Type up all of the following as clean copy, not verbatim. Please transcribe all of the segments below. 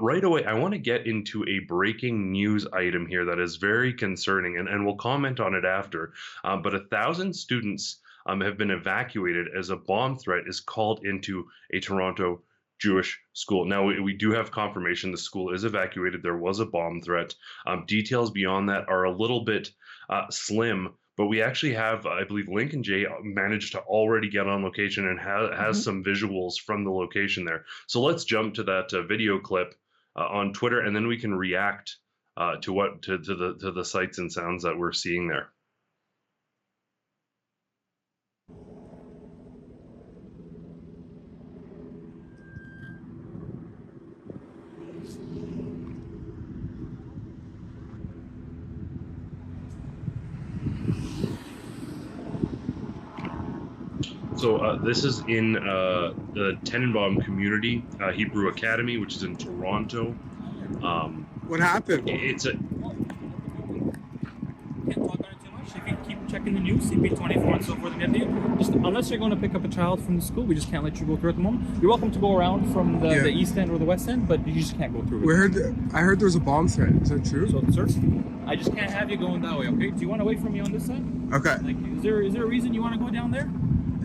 right away, I want to get into a breaking news item here that is very concerning, and we'll comment on it after. But 1,000 students have been evacuated as a bomb threat is called into a Toronto Jewish school. Now, we do have confirmation the school is evacuated. There was a bomb threat. Details beyond that are a little bit slim, but we actually have, I believe, Lincoln J managed to already get on location and has Mhm. some visuals from the location there. So let's jump to that video clip on Twitter, and then we can react to the sights and sounds that we're seeing there. So this is in the Tenenbaum Community Hebrew Academy, which is in Toronto. What happened? It's a Can't talk about it too much. You can keep checking the news, CP24 and so forth again to you. Just unless you're going to pick up a child from the school, we just can't let you go through at the moment. You're welcome to go around from the east end or the west end, but you just can't go through. I heard there was a bomb threat. Is that true? So, sir, I just can't have you going that way, okay? Do you want to wait for me on this side? Okay. Thank you. Is there a reason you want to go down there?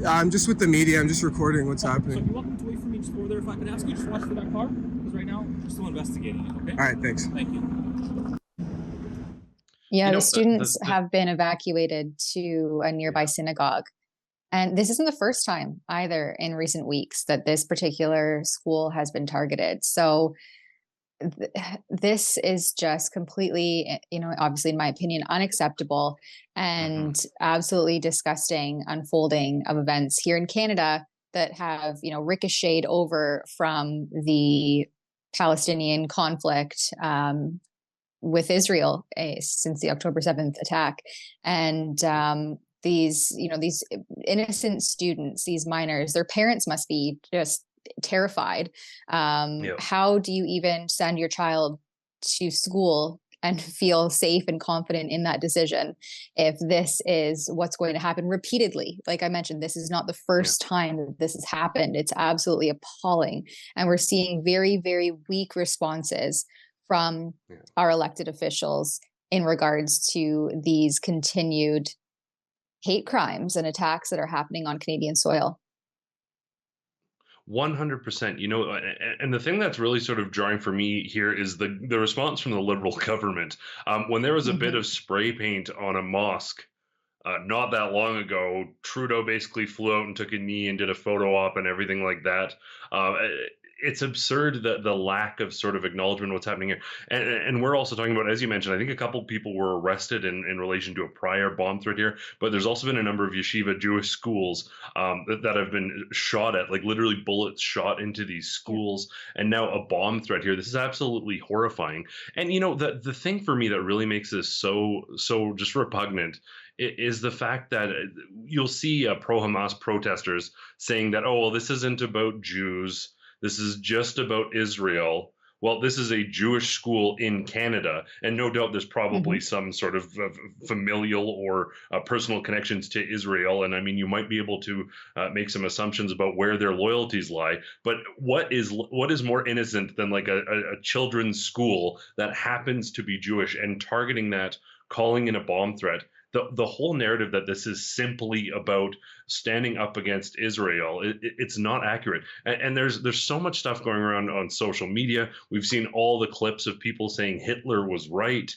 I'm just with the media. I'm just recording what's So happening. you're welcome to wait for me just over there. If I could ask you, just watch for that car, because right now we're still investigating it, okay? All right, thanks. Thank you. Yeah, the students have been evacuated to a nearby synagogue. And this isn't the first time either in recent weeks that this particular school has been targeted. So this is just completely, obviously, in my opinion, unacceptable and absolutely disgusting unfolding of events here in Canada that have, ricocheted over from the Palestinian conflict with Israel since the October 7th attack. And these innocent students, these minors, their parents must be just terrified. How do you even send your child to school and feel safe and confident in that decision if this is what's going to happen repeatedly? Like I mentioned, this is not the first time that this has happened. It's absolutely appalling. And we're seeing very, very weak responses from our elected officials in regards to these continued hate crimes and attacks that are happening on Canadian soil. 100%. And the thing that's really sort of jarring for me here is the response from the Liberal government. When there was a bit of spray paint on a mosque not that long ago, Trudeau basically flew out and took a knee and did a photo op and everything like that. It's absurd that the lack of sort of acknowledgement of what's happening here. And we're also talking about, as you mentioned, I think a couple people were arrested in relation to a prior bomb threat here, but there's also been a number of yeshiva Jewish schools that have been shot at, like literally bullets shot into these schools, and now a bomb threat here. This is absolutely horrifying. And the thing for me that really makes this so just repugnant is the fact that you'll see pro-Hamas protesters saying that, oh, well, this isn't about Jews. This is just about Israel. Well, this is a Jewish school in Canada, and no doubt there's probably some sort of familial or personal connections to Israel. And I mean, you might be able to make some assumptions about where their loyalties lie. But what is more innocent than like a children's school that happens to be Jewish and targeting that, calling in a bomb threat? The whole narrative that this is simply about standing up against Israel, it's not accurate. And there's so much stuff going around on social media. We've seen all the clips of people saying Hitler was right,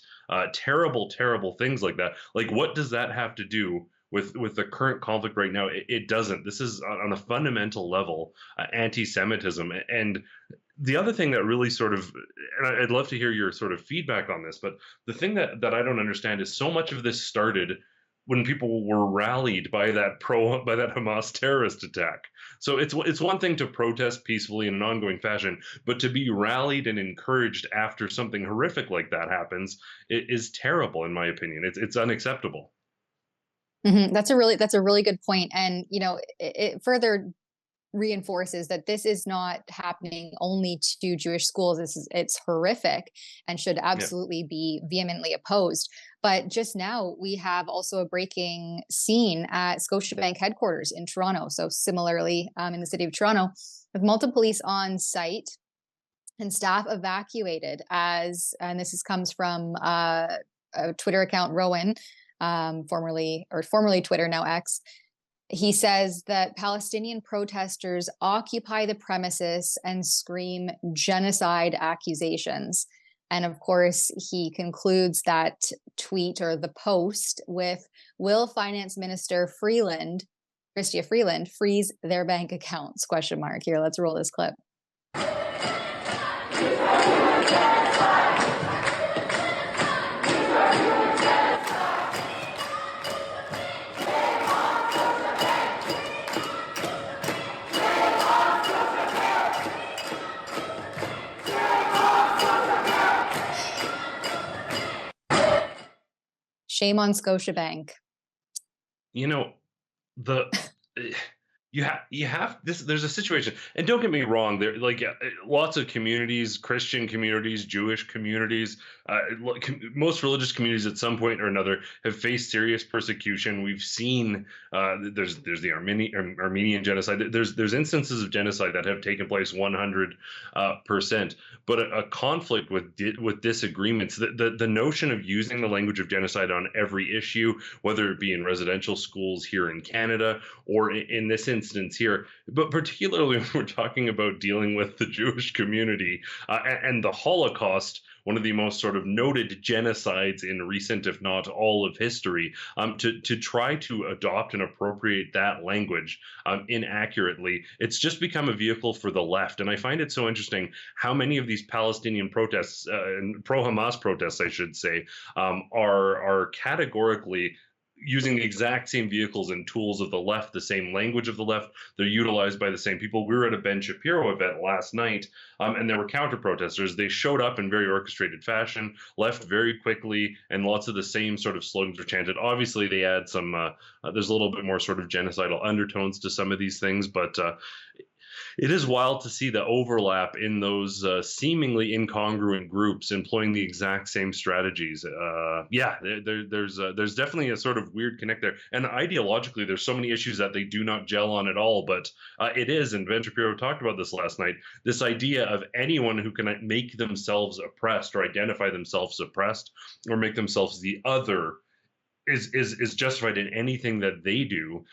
terrible, terrible things like that. Like, what does that have to do with the current conflict right now? It doesn't. This is on a fundamental level anti-Semitism. And the other thing that really sort of, and I'd love to hear your sort of feedback on this, but the thing that I don't understand is so much of this started when people were rallied by that Hamas terrorist attack. So it's one thing to protest peacefully in an ongoing fashion, but to be rallied and encouraged after something horrific like that happens is terrible, in my opinion. It's unacceptable. That's a really good point. And, it further reinforces that this is not happening only to Jewish schools. It's horrific and should absolutely be vehemently opposed. But just now we have also a breaking scene at Scotiabank headquarters in Toronto. So similarly, in the city of Toronto, with multiple police on site, and staff evacuated and comes from a Twitter account, Rowan, formerly Twitter, now X. He says that Palestinian protesters occupy the premises and scream genocide accusations. And of course, he concludes that tweet or the post with, "Will Finance Minister Chrystia Freeland, freeze their bank accounts?" ? Here, let's roll this clip. Shame on Scotiabank. You know, the you have this. There's a situation, and don't get me wrong. There, like lots of communities, Christian communities, Jewish communities, most religious communities at some point or another have faced serious persecution. We've seen there's the Armenian genocide. There's instances of genocide that have taken place 100%. But a conflict with disagreements, the notion of using the language of genocide on every issue, whether it be in residential schools here in Canada or in this instance here, but particularly when we're talking about dealing with the Jewish community and the Holocaust, one of the most sort of noted genocides in recent, if not all of history, to try to adopt and appropriate that language inaccurately, it's just become a vehicle for the left. And I find it so interesting how many of these Palestinian protests, and pro-Hamas protests, I should say, are categorically using the exact same vehicles and tools of the left, the same language of the left. They're utilized by the same people. We were at a Ben Shapiro event last night, and there were counter protesters. They showed up in very orchestrated fashion, left very quickly, and lots of the same sort of slogans were chanted. Obviously, they add some, there's a little bit more sort of genocidal undertones to some of these things, but it is wild to see the overlap in those seemingly incongruent groups employing the exact same strategies. There's definitely a sort of weird connect there. And ideologically, there's so many issues that they do not gel on at all. But it is, and Ben Shapiro talked about this last night, this idea of anyone who can make themselves oppressed or identify themselves oppressed or make themselves the other is justified in anything that they do.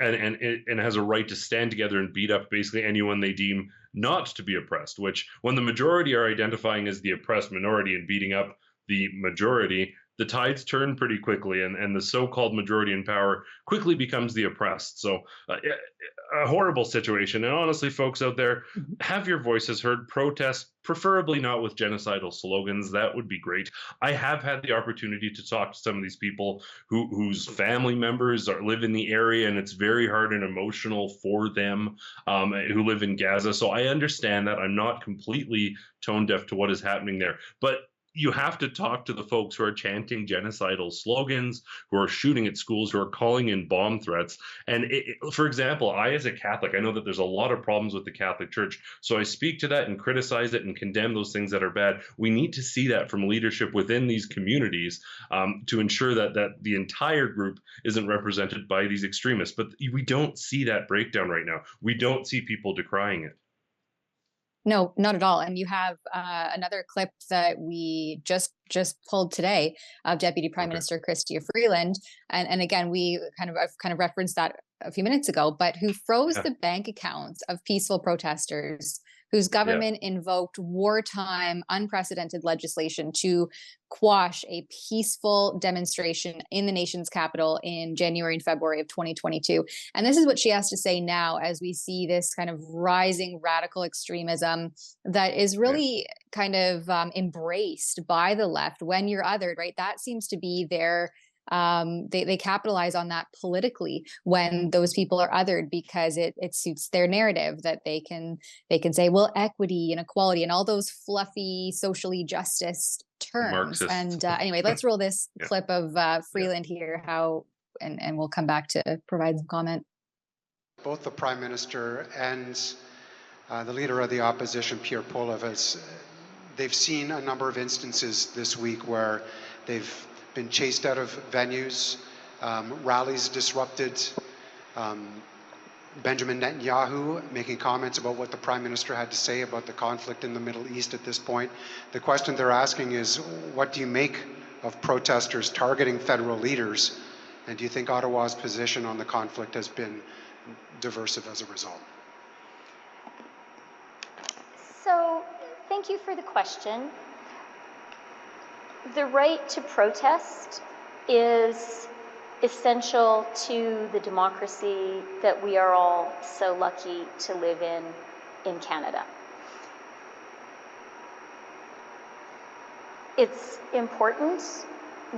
And has a right to stand together and beat up basically anyone they deem not to be oppressed, which when the majority are identifying as the oppressed minority and beating up the majority, the tides turn pretty quickly, and the so-called majority in power quickly becomes the oppressed. So a horrible situation. And honestly, folks out there, have your voices heard, protest, preferably not with genocidal slogans. That would be great. I have had the opportunity to talk to some of these people whose family members live in the area, and it's very hard and emotional for them who live in Gaza. So I understand that. I'm not completely tone deaf to what is happening there. But you have to talk to the folks who are chanting genocidal slogans, who are shooting at schools, who are calling in bomb threats. And for example, I, as a Catholic, I know that there's a lot of problems with the Catholic Church. So I speak to that and criticize it and condemn those things that are bad. We need to see that from leadership within these communities to ensure that the entire group isn't represented by these extremists. But we don't see that breakdown right now. We don't see people decrying it. No, not at all. And you have another clip that we just pulled today of Deputy Prime Minister Chrystia Freeland, and again I've kind of referenced that a few minutes ago, but who froze the bank accounts of peaceful protesters whose government invoked wartime, unprecedented legislation to quash a peaceful demonstration in the nation's capital in January and February of 2022. And this is what she has to say now as we see this kind of rising radical extremism that is really kind of embraced by the left when you're othered, right? That seems to be their they capitalize on that politically when those people are othered, because it suits their narrative that they can say, well, equity and equality and all those fluffy socially justice terms. Marxist. And anyway, let's roll this clip of Freeland here, and we'll come back to provide some comment. Both the Prime Minister and the Leader of the Opposition, Pierre Poilievre, they've seen a number of instances this week where they've been chased out of venues, rallies disrupted, Benjamin Netanyahu making comments about what the Prime Minister had to say about the conflict in the Middle East at this point. The question they're asking is, what do you make of protesters targeting federal leaders? And do you think Ottawa's position on the conflict has been diversive as a result? So, thank you for the question. The right to protest is essential to the democracy that we are all so lucky to live in Canada. It's important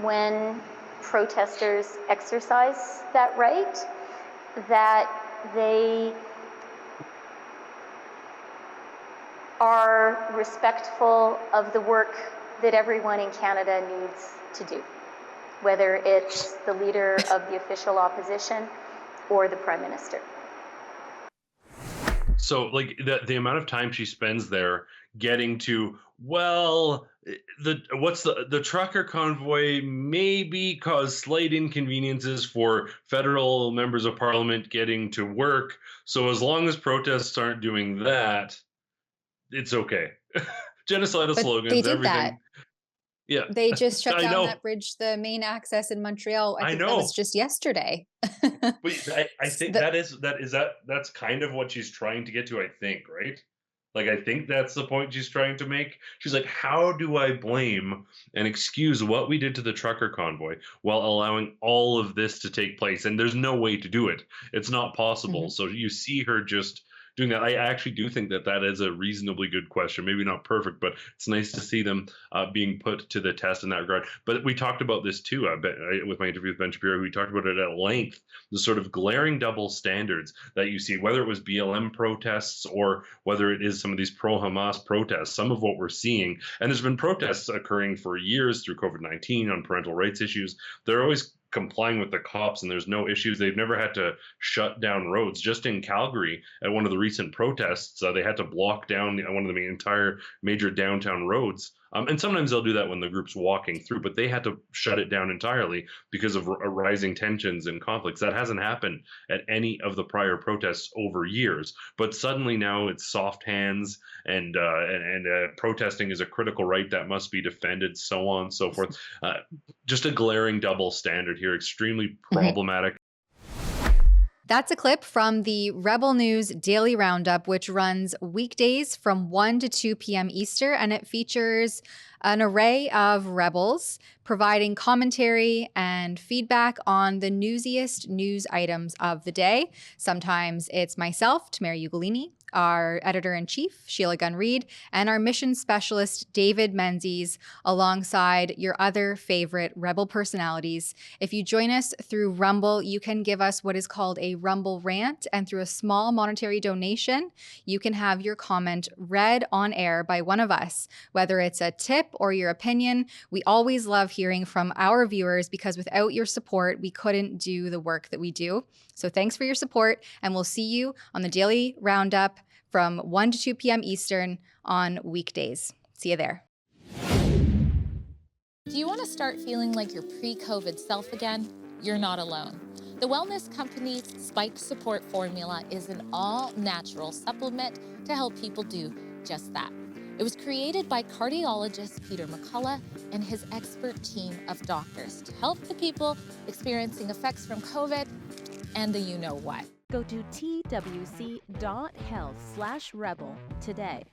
when protesters exercise that right that they are respectful of the work that everyone in Canada needs to do, whether it's the leader of the official opposition or the Prime Minister. So, like, the amount of time she spends there getting to, well, the trucker convoy maybe caused slight inconveniences for federal members of parliament getting to work. So as long as protests aren't doing that, it's okay. Genocidal But slogans, they did everything. that. Yeah, They just shut I down know. that bridge, the main access in Montreal. I I think that was know. just yesterday. But I think that's kind of what she's trying to get to, I think, right? Like, I think that's the point she's trying to make. She's like, how do I blame and excuse what we did to the trucker convoy while allowing all of this to take place? And there's no way to do it. It's not possible. Mhm. So you see her just doing that. I actually do think that that is a reasonably good question. Maybe not perfect, but it's nice to see them being put to the test in that regard. But we talked about this too with my interview with Ben Shapiro. We talked about it at length, the sort of glaring double standards that you see, whether it was BLM protests or whether it is some of these pro-Hamas protests, some of what we're seeing. And there's been protests occurring for years through COVID-19 on parental rights issues. They're always complying with the cops and there's no issues. They've never had to shut down roads. Just in Calgary, at one of the recent protests, they had to block down one of the entire major downtown roads. And sometimes they'll do that when the group's walking through, but they had to shut it down entirely because of rising tensions and conflicts. That hasn't happened at any of the prior protests over years. But suddenly now it's soft hands and protesting is a critical right that must be defended, so on and so forth. Just a glaring double standard here, extremely problematic. That's a clip from the Rebel News Daily Roundup, which runs weekdays from 1 to 2 p.m. Eastern, and it features an array of rebels providing commentary and feedback on the newsiest news items of the day. Sometimes it's myself, Tamara Ugolini, our editor-in-chief, Sheila Gunn-Reid, and our mission specialist, David Menzies, alongside your other favorite Rebel personalities. If you join us through Rumble, you can give us what is called a Rumble rant, and through a small monetary donation, you can have your comment read on air by one of us, whether it's a tip or your opinion. We always love hearing from our viewers because without your support, we couldn't do the work that we do. So thanks for your support, and we'll see you on the Daily Roundup from 1 to 2 p.m. Eastern on weekdays. See you there. Do you want to start feeling like your pre-COVID self again? You're not alone. The wellness company's Spike Support Formula is an all-natural supplement to help people do just that. It was created by cardiologist Peter McCullough and his expert team of doctors to help the people experiencing effects from COVID and the you-know-what. Go to twc.health/rebel today.